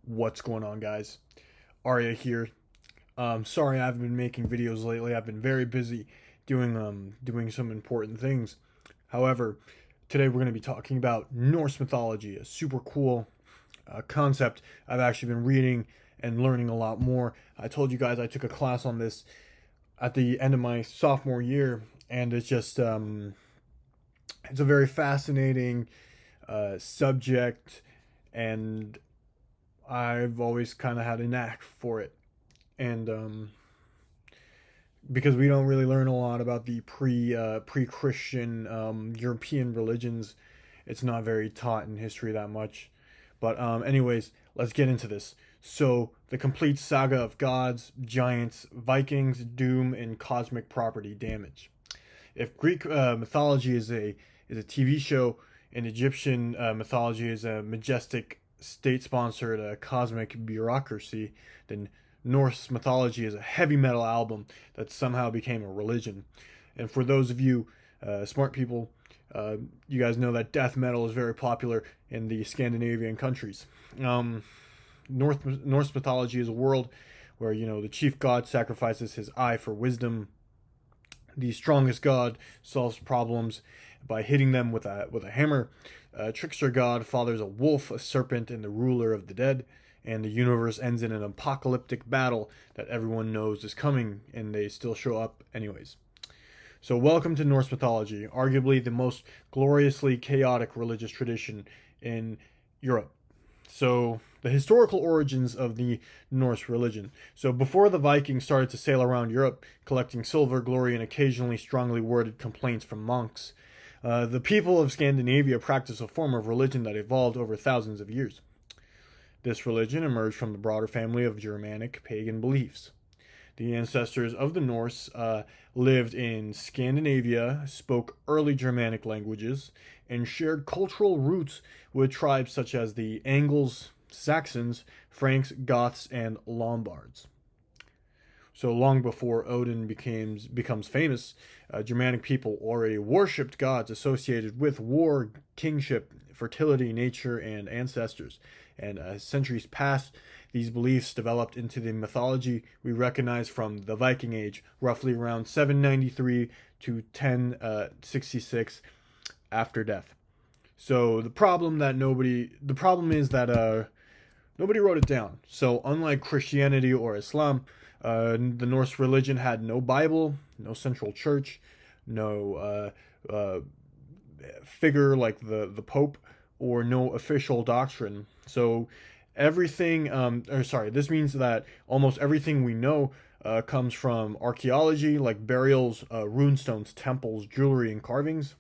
What's going on, guys? Arya here. Sorry I haven't been making videos lately. I've been very busy doing some important things. However, today we're going to be talking about Norse mythology, a super cool concept I've actually been reading and learning a lot more. I told you guys I took a class on this at the end of my sophomore year, and it's a very fascinating subject, and I've always kind of had a knack for it. And because we don't really learn a lot about the pre Christian European religions, it's not very taught in history that much. But anyways, let's get into this. So the complete saga of gods, giants, Vikings, doom, and cosmic property damage. If Greek mythology is a TV show, and Egyptian mythology is a majestic state-sponsored cosmic bureaucracy, then Norse mythology is a heavy metal album that somehow became a religion. And for those of you smart people, you guys know that death metal is very popular in the Scandinavian countries. Norse mythology is a world where the chief god sacrifices his eye for wisdom. The strongest god solves problems by hitting them with a hammer. Trickster god fathers a wolf, a serpent, and the ruler of the dead. And the universe ends in an apocalyptic battle that everyone knows is coming, and they still show up anyways. So welcome to Norse mythology, arguably the most gloriously chaotic religious tradition in Europe. So the historical origins of the Norse religion. So before the Vikings started to sail around Europe, collecting silver, glory, and occasionally strongly worded complaints from monks, the people of Scandinavia practiced a form of religion that evolved over thousands of years. This religion emerged from the broader family of Germanic pagan beliefs. The ancestors of the Norse lived in Scandinavia, spoke early Germanic languages, and shared cultural roots with tribes such as the Angles, Saxons, Franks, Goths, and Lombards. So long before Odin becomes famous, Germanic people already worshipped gods associated with war, kingship, fertility, nature, and ancestors. And centuries past, these beliefs developed into the mythology we recognize from the Viking Age, roughly around 793 to 1066 after death. So the problem is that nobody wrote it down. So unlike Christianity or Islam, the Norse religion had no Bible, no central church, no figure like the Pope, or no official doctrine. So this means that almost everything we know comes from archaeology, like burials, runestones, temples, jewelry, and carvings.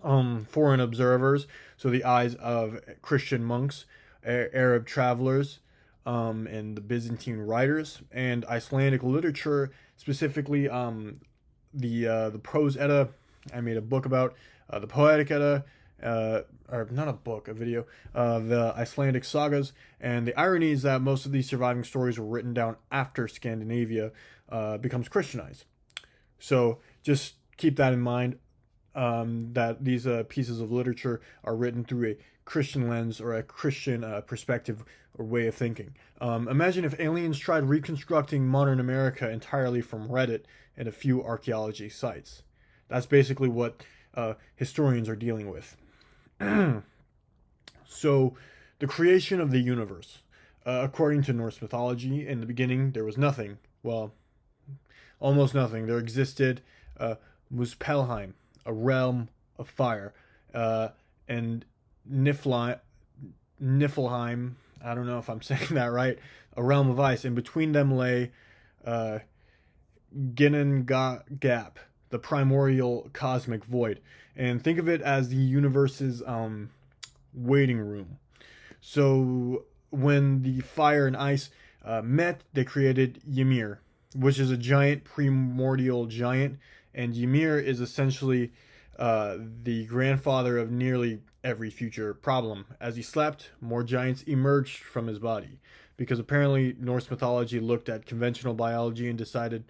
Foreign observers, so the eyes of Christian monks, Arab travelers, and the Byzantine writers, and Icelandic literature, specifically the Prose Edda. I made a book about the Poetic Edda, or not a book, a video, the Icelandic sagas. And the irony is that most of these surviving stories were written down after Scandinavia becomes Christianized. So just keep that in mind, that these pieces of literature are written through a Christian lens or a Christian perspective or way of thinking. Imagine if aliens tried reconstructing modern America entirely from Reddit and a few archaeology sites. That's basically what historians are dealing with. So, the creation of the universe. According to Norse mythology, in the beginning there was nothing. Well, almost nothing. There existed Muspelheim, a realm of fire, and Niflheim, I don't know if I'm saying that right, a realm of ice. And between them lay Ginnungagap, the primordial cosmic void. And think of it as the universe's waiting room. So when the fire and ice met, they created Ymir, which is a giant primordial giant. And Ymir is essentially the grandfather of nearly every future problem. As he slept, more giants emerged from his body, because apparently Norse mythology looked at conventional biology and decided,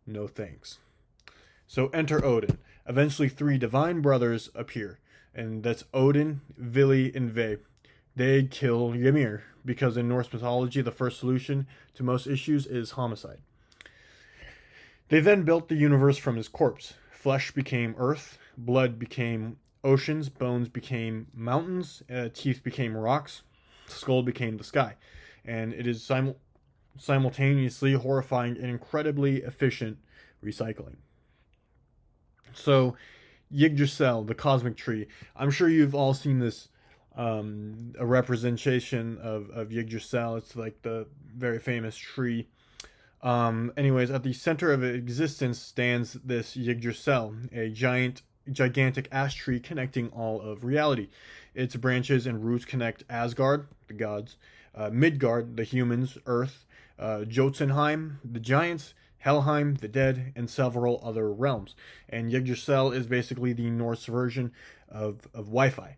no thanks. So enter Odin. Eventually, three divine brothers appear, and that's Odin, Vili, and Ve. they kill Ymir, because in Norse mythology, the first solution to most issues is homicide. They then built the universe from his corpse. Flesh became earth, blood became oceans, bones became mountains, teeth became rocks, skull became the sky. And it is simultaneously horrifying and incredibly efficient recycling. So, Yggdrasil, the cosmic tree. I'm sure you've all seen this, a representation of Yggdrasil. It's like the very famous tree. Anyways, at the center of existence stands this Yggdrasil, a gigantic ash tree connecting all of reality. Its branches and roots connect Asgard, the gods, Midgard, the humans, Earth, Jotunheim, the giants, Helheim, the dead, and several other realms. And Yggdrasil is basically the Norse version of Wi-Fi,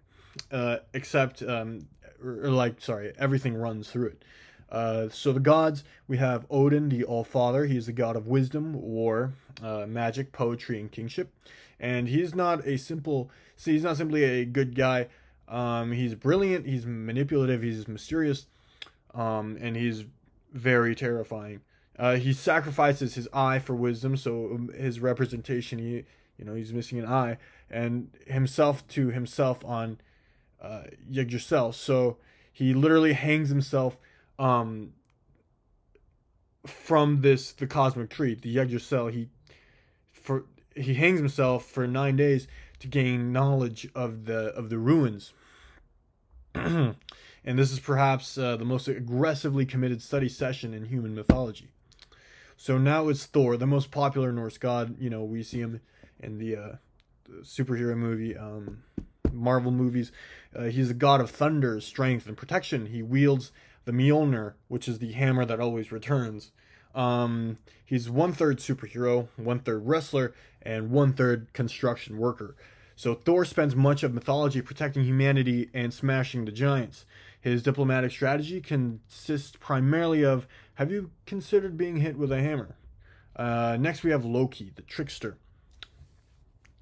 except, everything runs through it. So the gods, we have Odin, the All-Father. He is the god of wisdom, war, magic, poetry, and kingship. And he's not simply a good guy. He's brilliant, he's manipulative, he's mysterious, and he's very terrifying. He sacrifices his eye for wisdom, so his representation, he's missing an eye, and himself on Yggdrasil. So he literally hangs himself from the cosmic tree, the Yggdrasil. He hangs himself for 9 days to gain knowledge of the ruins. And this is perhaps the most aggressively committed study session in human mythology. So now it's Thor, the most popular Norse god. We see him in the superhero movie, Marvel movies. He's the god of thunder, strength, and protection. He wields the Mjolnir, which is the hammer that always returns. He's 1/3 superhero, 1/3 wrestler, and 1/3 construction worker. So Thor spends much of mythology protecting humanity and smashing the giants. His diplomatic strategy consists primarily of, have you considered being hit with a hammer? Next we have Loki, the trickster.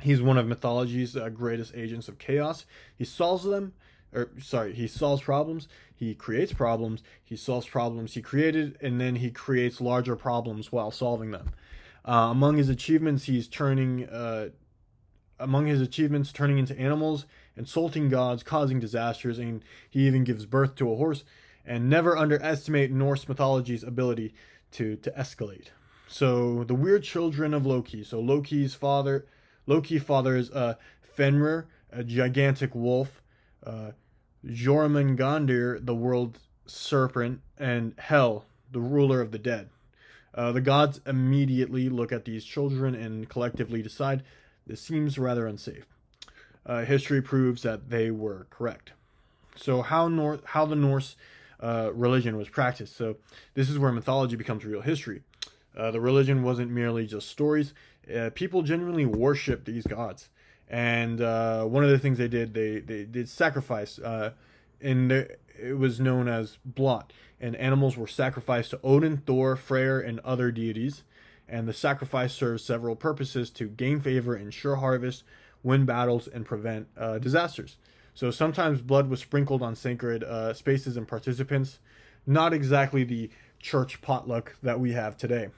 He's one of mythology's greatest agents of chaos. He solves problems, he creates problems, he solves problems he created, and then he creates larger problems while solving them. Among his achievements, turning into animals, insulting gods, causing disasters, and he even gives birth to a horse. And never underestimate Norse mythology's ability to escalate. So the weird children of Loki. So Loki fathers Fenrir, a gigantic wolf, Jormungandr, the world serpent, and Hel, the ruler of the dead. The gods immediately look at these children and collectively decide this seems rather unsafe. History proves that they were correct. So how the Norse religion was practiced. So this is where mythology becomes real history. The religion wasn't merely just stories. People genuinely worshipped these gods. And one of the things they did sacrifice. It was known as blot. And animals were sacrificed to Odin, Thor, Freyr, and other deities. And the sacrifice served several purposes: to gain favor, ensure harvest, win battles, and prevent disasters. So sometimes blood was sprinkled on sacred spaces and participants. Not exactly the church potluck that we have today.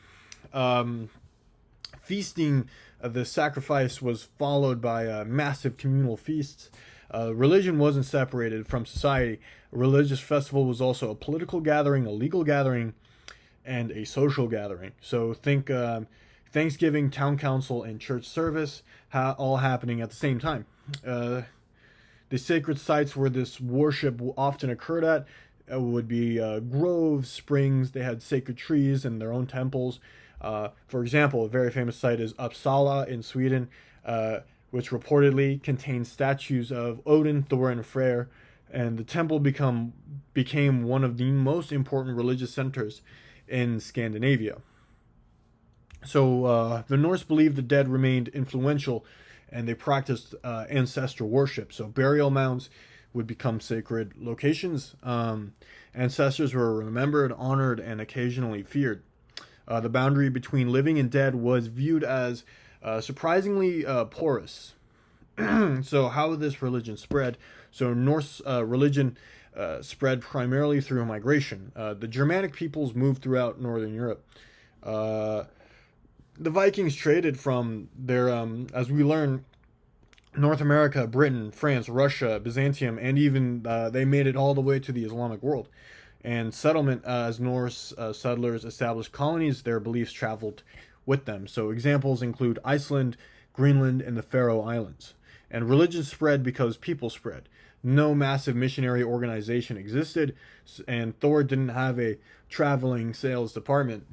Feasting, the sacrifice was followed by massive communal feasts. Religion wasn't separated from society. A religious festival was also a political gathering, a legal gathering, and a social gathering. So think Thanksgiving, town council, and church service all happening at the same time. The sacred sites where this worship often occurred at would be groves, springs. They had sacred trees and their own temples. For example, a very famous site is Uppsala in Sweden, which reportedly contains statues of Odin, Thor, and Freyr, and the temple became one of the most important religious centers in Scandinavia. So the Norse believed the dead remained influential, and they practiced ancestral worship. So burial mounds would become sacred locations. Ancestors were remembered, honored, and occasionally feared. The boundary between living and dead was viewed as surprisingly porous. So how this religion spread? So Norse religion spread primarily through migration. The Germanic peoples moved throughout Northern Europe. The Vikings traded from their, as we learn, North America, Britain, France, Russia, Byzantium, and even they made it all the way to the Islamic world. And settlement, as Norse settlers established colonies, their beliefs traveled with them. So examples include Iceland, Greenland, and the Faroe Islands. And religion spread because people spread. No massive missionary organization existed, and Thor didn't have a traveling sales department.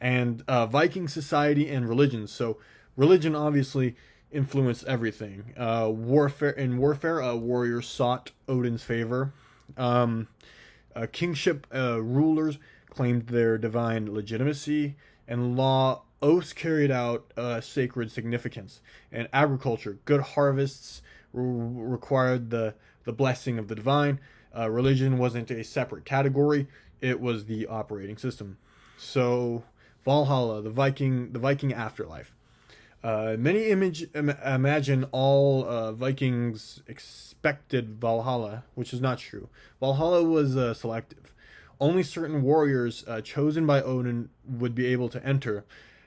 And Viking society and religion. So religion obviously influenced everything. Warfare, warriors sought Odin's favor. Kingship rulers claimed their divine legitimacy, and law oaths carried out sacred significance. And agriculture, good harvests required the blessing of the divine. Religion wasn't a separate category; it was the operating system. So Valhalla, the Viking afterlife. Many imagine all Vikings expected Valhalla, which is not true. Valhalla was selective. Only certain warriors chosen by Odin would be able to enter.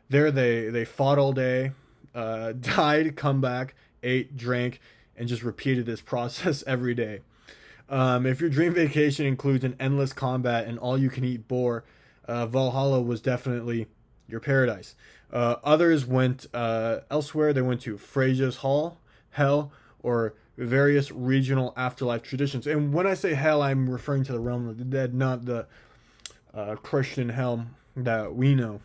There they fought all day, died, come back, ate, drank, and just repeated this process every day. If your dream vacation includes an endless combat and all-you-can-eat boar, Valhalla was definitely your paradise. Others went elsewhere. They went to Freyja's Hell, or various regional afterlife traditions. And when I say hell, I'm referring to the realm of the dead, not the Christian hell that we know.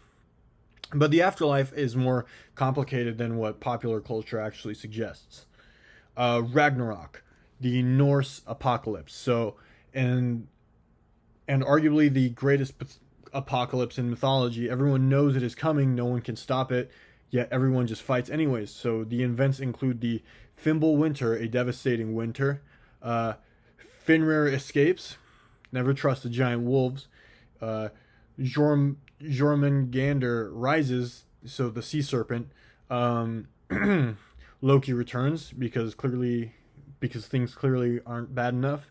But the afterlife is more complicated than what popular culture actually suggests. Ragnarok, the Norse apocalypse. So, and arguably the greatest apocalypse in mythology. Everyone knows it is coming, no one can stop it, yet everyone just fights anyways. So the events include the Fimbul Winter, a devastating winter. Fenrir escapes, never trust the giant wolves. Jormungandr rises, so the sea serpent. Loki returns because things clearly aren't bad enough.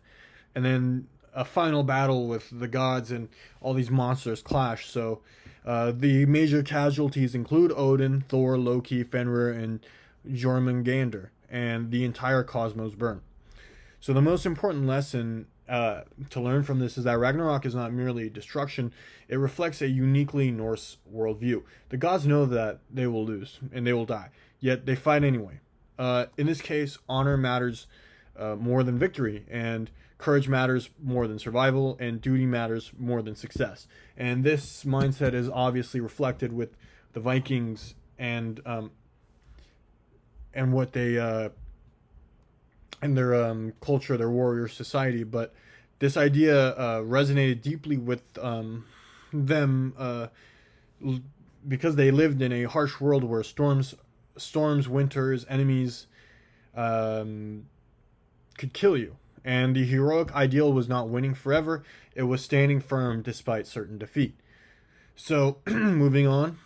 And then a final battle with the gods, and all these monsters clash. So the major casualties include Odin, Thor, Loki, Fenrir, and Jormungandr, and the entire cosmos burn. So the most important lesson to learn from this is that Ragnarok is not merely destruction, it reflects a uniquely Norse worldview. The gods know that they will lose, and they will die, yet they fight anyway. In this case, honor matters more than victory, and courage matters more than survival, and duty matters more than success. And this mindset is obviously reflected with the Vikings and what they and their culture, their warrior society. But this idea resonated deeply with them because they lived in a harsh world where storms, winters, enemies could kill you. And the heroic ideal was not winning forever, it was standing firm despite certain defeat. So, moving on,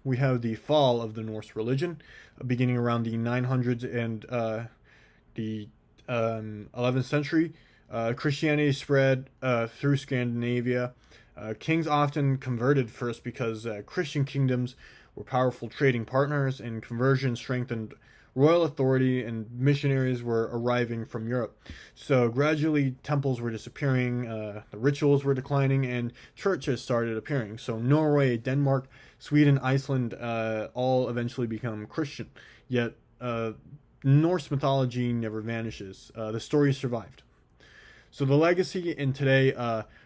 we have the fall of the Norse religion, beginning around the 900s and the 11th century. Christianity spread through Scandinavia. Kings often converted first because Christian kingdoms were powerful trading partners, and conversion strengthened royal authority, and missionaries were arriving from Europe. So gradually temples were disappearing, the rituals were declining, and churches started appearing. So Norway, Denmark, Sweden, Iceland all eventually become Christian. Yet Norse mythology never vanishes. The story survived. So the legacy in today,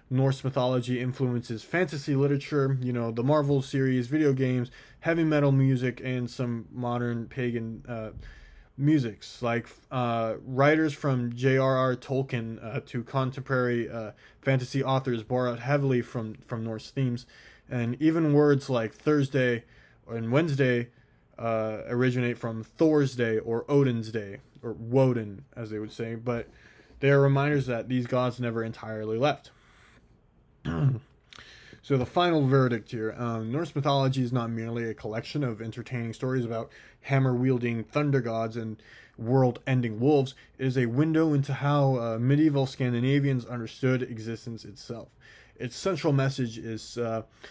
Norse mythology influences fantasy literature, the Marvel series, video games, heavy metal music, and some modern pagan musics. Like writers from J.R.R. Tolkien to contemporary fantasy authors borrowed heavily from Norse themes. And even words like Thursday and Wednesday originate from Thor's Day or Odin's Day, or Woden, as they would say. But they are reminders that these gods never entirely left. So the final verdict here: Norse mythology is not merely a collection of entertaining stories about hammer-wielding thunder gods and world-ending wolves. It is a window into how medieval Scandinavians understood existence itself. Its central message is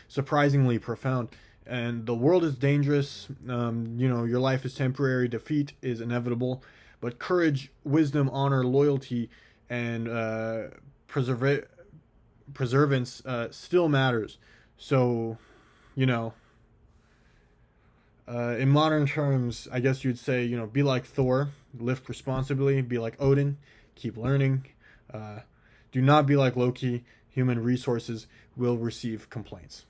surprisingly profound. And the world is dangerous. Your life is temporary. Defeat is inevitable. But courage, wisdom, honor, loyalty, and preservance still matters. So, you know, in modern terms, I guess you'd say, be like Thor, live responsibly. Be like Odin, keep learning. Uh, do not be like Loki. Human resources will receive complaints.